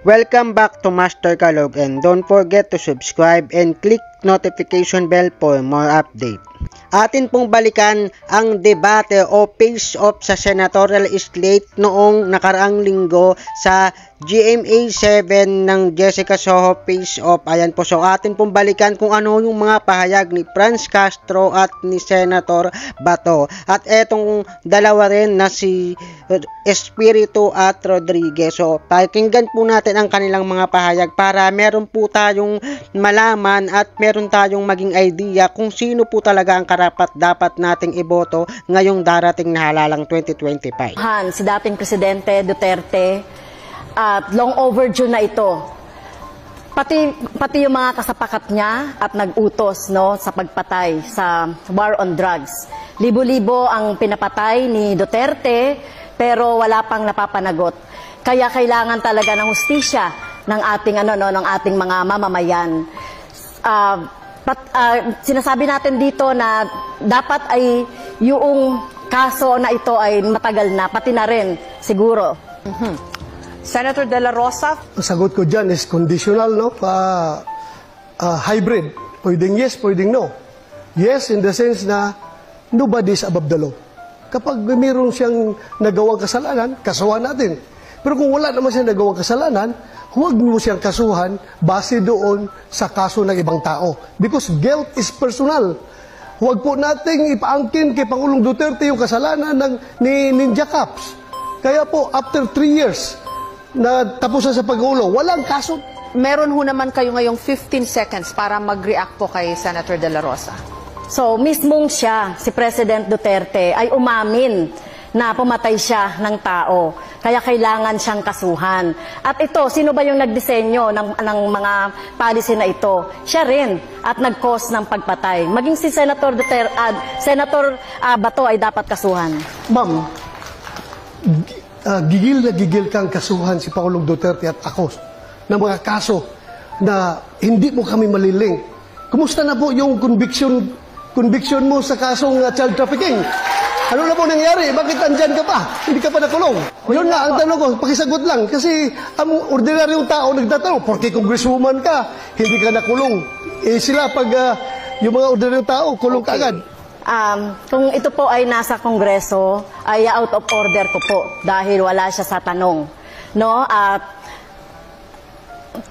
Welcome back to Master Kalog, and don't forget to subscribe and click notification bell for more update. Atin pong balikan ang debate o face-off sa senatorial slate noong nakaraang linggo sa GMA 7 ng Jessica Soho face-off. Ayan po, so atin pong balikan kung ano yung mga pahayag ni Franz Castro at ni Senator Bato. At etong dalawa rin na si Espiritu at Rodriguez. So pakinggan po natin ang kanilang mga pahayag para meron po tayong malaman at meron tayong maging idea kung sino po talaga ang karapat-dapat nating iboto ngayong darating na halalang 2025. Si dating Presidente Duterte at long overdue na ito. Pati yung mga kasapakat niya at nag-utos sa pagpatay sa war on drugs. Libo-libo ang pinapatay ni Duterte pero wala pang napapanagot. Kaya kailangan talaga ng hustisya ng ating mga mamamayan. Sinasabi natin dito na dapat ay yung kaso na ito ay matagal na, pati na rin siguro. Senator De La Rosa? Ang sagot ko dyan is conditional, no? Hybrid. Pwedeng yes, pwedeng no. Yes in the sense na nobody is above the law. Kapag mayroon siyang nagawang kasalanan, kasuhan natin. Pero kung wala naman siyang nagawang kasalanan, huwag mo siyang kasuhan base doon sa kaso ng ibang tao. Because guilt is personal. Huwag po nating ipaangkin kay Pangulong Duterte yung kasalanan ni Ninja Caps. Kaya po, after 3 years na tapos na sa pag-ulo, walang kaso. Meron ho naman kayo ngayong 15 seconds para mag-react po kay Senator De La Rosa. So, mismong siya, si President Duterte, ay umamin na pumatay siya ng tao. Kaya kailangan siyang kasuhan. At ito, sino ba yung nagdisenyo ng mga policy na ito? Siya rin at nag-cause ng pagpatay. Maging si Senator Duterte, Senator Bato ay dapat kasuhan. Ma'am, gigil na gigil kang kasuhan si Pangulong Duterte at ako ng mga kaso na hindi mo kami maliling. Kumusta na po yung conviction mo sa kasong child trafficking? Ano na po nangyari? Bakit andyan ka pa? Hindi ka pa nakulong? Yun na, ang tanong ko, pakisagot lang. Kasi ang ordinaryong tao nagtatanong, porque congresswoman ka, hindi ka nakulong. Sila pag yung mga ordinaryong tao, kulong ka agad. Kung ito po ay nasa Kongreso, ay out of order ko po dahil wala siya sa tanong. No? At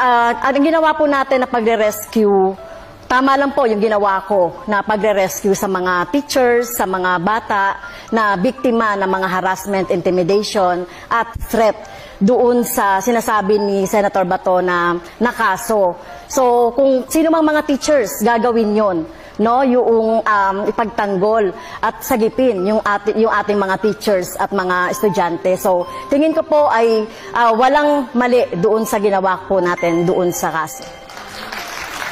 ang ginawa po natin na pagre-rescue, tama lang po yung ginawa ko na pagre-rescue sa mga teachers, sa mga bata na biktima ng mga harassment, intimidation at threat doon sa sinasabi ni Senator Bato na kaso. So kung sino mang mga teachers gagawin yon, no, yung ipagtanggol at sagipin yung ating mga teachers at mga estudyante. So tingin ko po ay walang mali doon sa ginawa po natin doon sa kaso.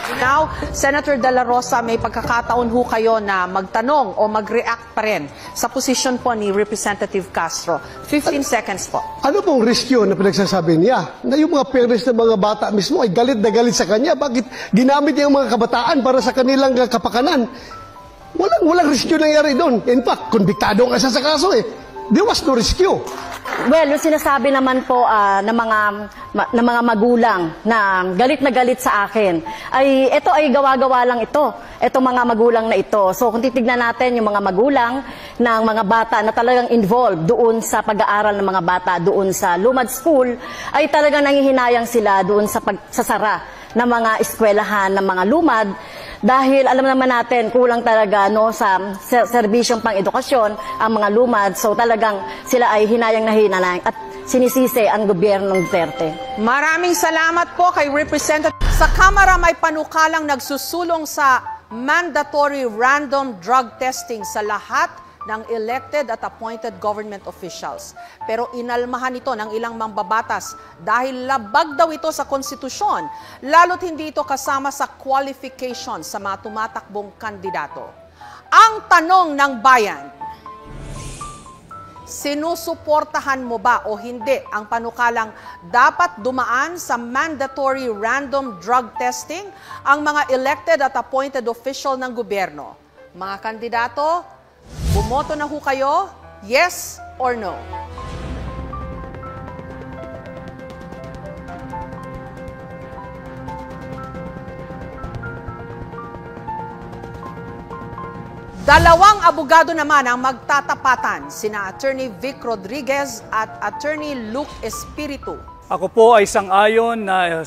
Now, Senator De La Rosa, may pagkakataon ho kayo na magtanong o mag-react pa rin sa posisyon po ni Representative Castro. 15 seconds po. Ano pong riskyo na pinagsasabi niya? Na yung mga parents ng mga bata mismo ay galit na galit sa kanya. Bakit ginamit niya yung mga kabataan para sa kanilang kapakanan? Walang riskyo nangyari doon. In fact, konbiktado nga siya sa kaso eh. There was no riskyo. Well, yung sinasabi naman po ng mga magulang na galit sa akin, ay ito ay gawa-gawa lang ito. Itong mga magulang na ito. So kung titignan natin yung mga magulang ng mga bata na talagang involved doon sa pag-aaral ng mga bata doon sa Lumad School, ay talagang nangihinayang sila doon sa pagsasara ng mga eskwelahan ng mga lumad. Dahil alam naman natin, kulang talaga sa serbisyong pang-edukasyon ang mga lumad. So talagang sila ay hinayang na hinayang at sinisisi ang gobyerno ng Duterte. Maraming salamat po kay Representative. Sa Kamara may panukalang nagsusulong sa mandatory random drug testing sa lahat ng elected at appointed government officials. Pero inalmahan ito ng ilang mambabatas dahil labag daw ito sa konstitusyon, lalo't hindi ito kasama sa qualification sa mga tumatakbong kandidato. Ang tanong ng bayan, sinusuportahan mo ba o hindi ang panukalang dapat dumaan sa mandatory random drug testing ang mga elected at appointed official ng gobyerno? Mga kandidato, bumoto na ho kayo, yes or no? Dalawang abogado naman ang magtatapatan, sina Attorney Vic Rodriguez at Attorney Luke Espiritu. Ako po ay sang-ayon na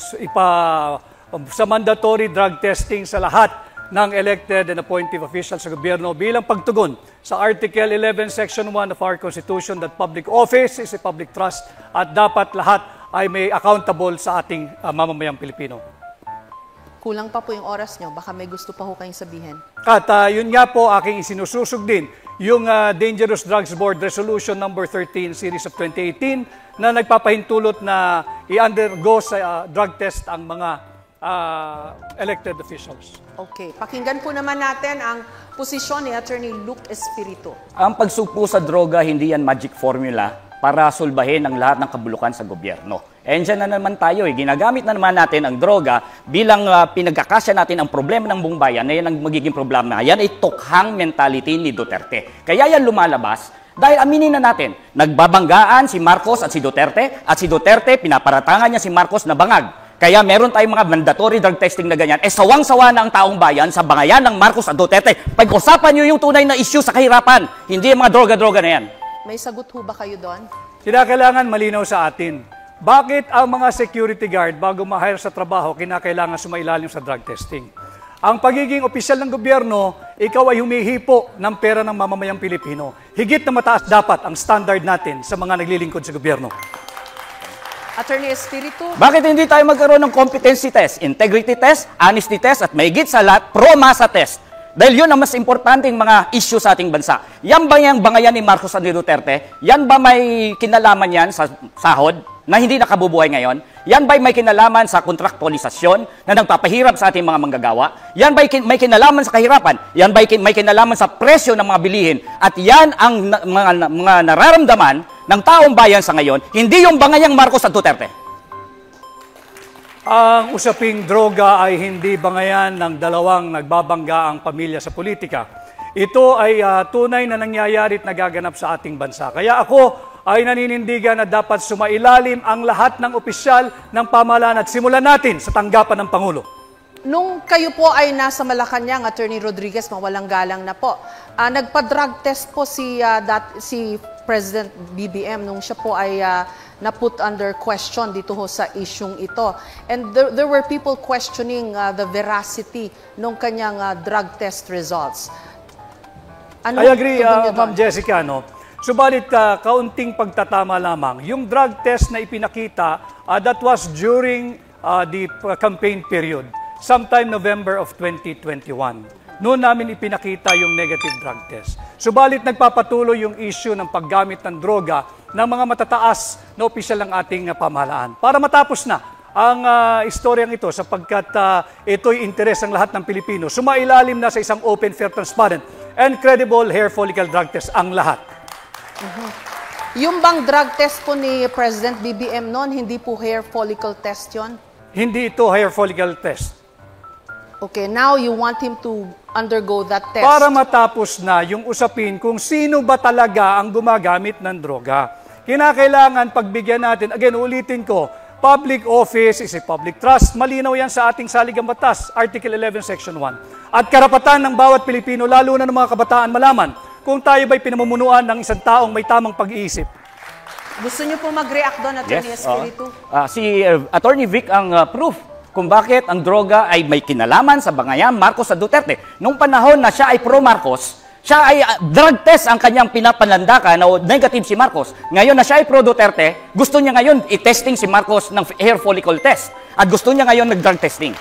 sa mandatory drug testing sa lahat ng elected and appointive officials sa gobyerno bilang pagtugon sa Article 11, Section 1 of our Constitution that public office is a public trust at dapat lahat ay may accountable sa ating mamamayang Pilipino. Kulang pa po yung oras nyo. Baka may gusto pa ho kayong sabihin. At yun nga po aking isinususog din yung Dangerous Drugs Board Resolution number 13 series of 2018 na nagpapahintulot na i-undergo sa drug test ang mga elected officials. Okay. Pakinggan po naman natin ang posisyon ni Attorney Luke Espiritu. Ang pagsugpo sa droga, hindi yan magic formula para sulbahin ang lahat ng kabulukan sa gobyerno. Diyan na naman tayo, ginagamit na naman natin ang droga bilang pinagkakasya natin ang problema ng buong bayan na yan ang magiging problema. Yan ay tukhang mentality ni Duterte. Kaya yan lumalabas dahil aminin na natin, nagbabanggaan si Marcos at si Duterte pinaparatangan niya si Marcos na bangag. Kaya meron tayong mga mandatory drug testing na ganyan. Sawang-sawa na ang taong bayan sa bangayan ng Marcos at Duterte. Pag-usapan nyo yung tunay na issue sa kahirapan, hindi yung mga droga-droga na yan. May sagot ho ba kayo doon? Kinakailangan malinaw sa atin. Bakit ang mga security guard bago ma-hire sa trabaho kinakailangan sumailalim sa drug testing? Ang pagiging opisyal ng gobyerno, ikaw ay humihipo ng pera ng mamamayang Pilipino. Higit na mataas dapat ang standard natin sa mga naglilingkod sa gobyerno. Attorney Espiritu? Bakit hindi tayo magkaroon ng competency test, integrity test, honesty test, at mahigit sa lahat, pro-masa test? Dahil yun ang mas importanteng mga issue sa ating bansa. Yan ba yung bangayan ni Marcos at ni Duterte? Yan ba may kinalaman yan sa sahod na hindi nakabubuhay ngayon? Yan ba may kinalaman sa kontraktualisasyon na nagpapahirap sa ating mga manggagawa? Yan ba may kinalaman sa kahirapan? Yan ba may kinalaman sa presyo ng mga bilihin? At yan ang mga nararamdaman ng taong bayan sa ngayon, hindi yung bangayang Marcos at Duterte. Ang usaping droga ay hindi bangayan ng dalawang nagbabangga ang pamilya sa politika. Ito ay tunay na nangyayari at nagaganap sa ating bansa. Kaya ako ay naninindigan na dapat sumailalim ang lahat ng opisyal ng pamahalaan at simulan natin sa tanggapan ng Pangulo. Nung kayo po ay nasa Malacanang, Attorney Rodriguez, mawalang galang na po, nagpa-drug test po si President BBM nung siya po ay na-put under question dito ho sa isyung ito. And there were people questioning the veracity ng kanyang drug test results. I agree, Ma'am Jessica, no? Subalit, kaunting pagtatama lamang. Yung drug test na ipinakita, that was during the campaign period, sometime November of 2021. Noon namin ipinakita yung negative drug test. Subalit nagpapatuloy yung issue ng paggamit ng droga ng mga matataas na opisyal ng ating pamahalaan. Para matapos na ang istoryang ito sapagkat ito'y interes ng lahat ng Pilipino. Sumailalim na sa isang open, fair, transparent, and credible hair follicle drug test ang lahat. Yung bang drug test po ni President BBM noon, hindi po hair follicle test yon? Hindi ito hair follicle test. Okay, now you want him to undergo that test. Para matapos na yung usapin kung sino ba talaga ang gumagamit ng droga. Kinakailangan pagbigyan natin, again, ulitin ko, public office is a public trust. Malinaw yan sa ating saligang batas, Article 11, Section 1. At karapatan ng bawat Pilipino, lalo na ng mga kabataan, malaman kung tayo ba'y pinamumunuan ng isang taong may tamang pag-iisip. Gusto niyo po mag-react doon, Attorney Espiritu? Si Attorney Vic ang proof kung bakit ang droga ay may kinalaman sa bangayan Marcos at Duterte. Nung panahon na siya ay pro-Marcos, siya ay drug test ang kanyang pinapanlandakan na negative si Marcos. Ngayon na siya ay pro-Duterte, gusto niya ngayon i-testing si Marcos ng hair follicle test. At gusto niya ngayon nag-drug testing.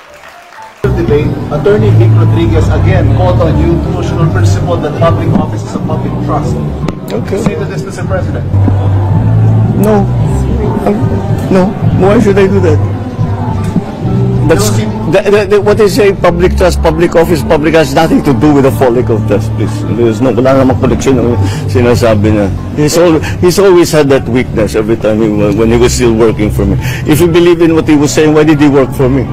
Debate, Attorney Vic Rodriguez again called on you constitutional principle that public office is a public trust. Okay. Say to this, Mr. President. No. No. Why should I do that? That's, what is a public trust, public office, public has nothing to do with the follicle test, please. There's no, wala namang connection ng sinasabi niya. He's always had that weakness every time when he was still working for me. If he believed in what he was saying, why did he work for me?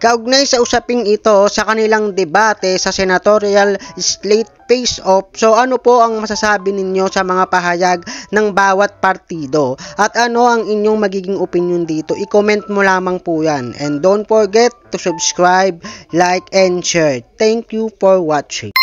Kaugnay sa usaping ito sa kanilang debate sa senatorial slate face-off, so ano po ang masasabi ninyo sa mga pahayag ng bawat partido? At ano ang inyong magiging opinion dito? I-comment mo lamang po yan. And don't forget to subscribe, like, and share. Thank you for watching.